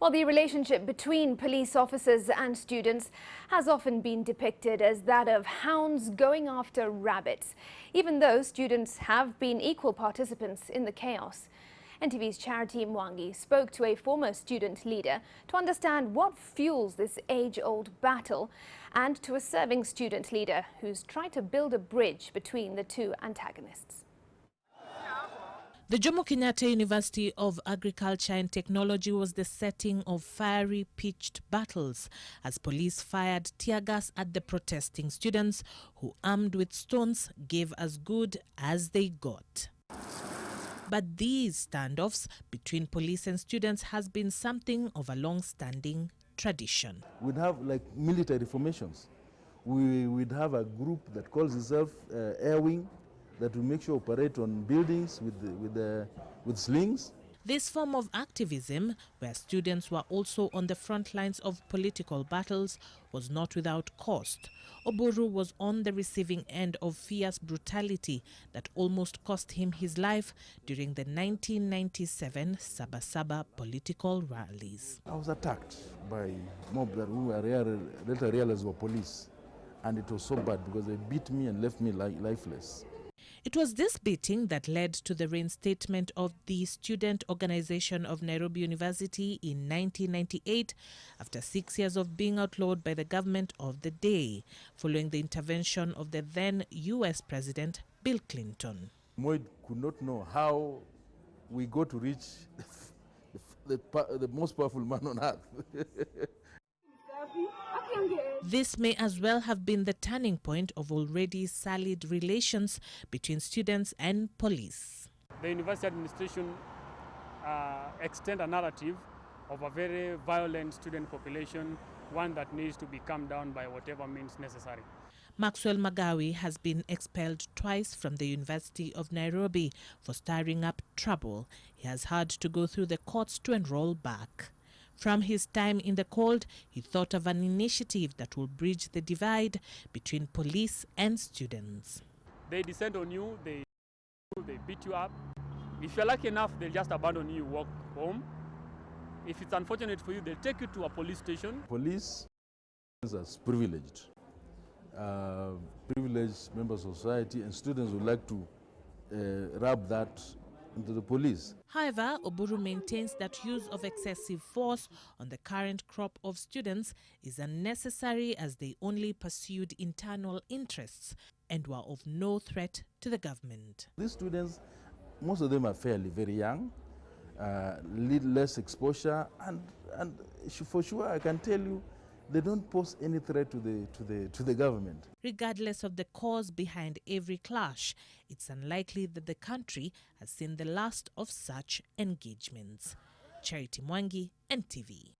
Well, the relationship between police officers and students has often been depicted as that of hounds going after rabbits, even though students have been equal participants in the chaos. NTV's Charity Mwangi spoke to a former student leader to understand what fuels this age-old battle, and to a serving student leader who's tried to build a bridge between the two antagonists. The Jomo Kenyatta University of Agriculture and Technology was the setting of fiery pitched battles as police fired tear gas at the protesting students who, armed with stones, gave as good as they got. But these standoffs between police and students has been something of a long-standing tradition. We'd have like military formations. We'd have a group that calls itself Air Wing, that will make sure operate on buildings with slings. This form of activism, where students were also on the front lines of political battles, was not without cost. Oburu was on the receiving end of fierce brutality that almost cost him his life during the 1997 Sabasaba political rallies. I was attacked by mob that later realized were police, and it was so bad because they beat me and left me lifeless. It was this beating that led to the reinstatement of the Student Organization of Nairobi University in 1998 after 6 years of being outlawed by the government of the day, following the intervention of the then US President Bill Clinton. Moi could not know how we got to reach the most powerful man on earth. This may as well have been the turning point of already sullied relations between students and police. The university administration extend a narrative of a very violent student population, one that needs to be calmed down by whatever means necessary. Maxwell Magawi has been expelled twice from the University of Nairobi for stirring up trouble. He has had to go through the courts to enroll back. From his time in the cold, he thought of an initiative that will bridge the divide between police and students. They descend on you, they beat you up. If you're lucky enough, they'll just abandon you, walk home. If it's unfortunate for you, they'll take you to a police station. Police is privileged. Privileged members of society, and students would like to rub that into the police. However, Oburu maintains that use of excessive force on the current crop of students is unnecessary, as they only pursued internal interests and were of no threat to the government. These students, most of them are very young, need less exposure, and for sure I can tell you, they don't pose any threat to the government. Regardless of the cause behind every clash, it's unlikely that the country has seen the last of such engagements. Charity Mwangi, NTV.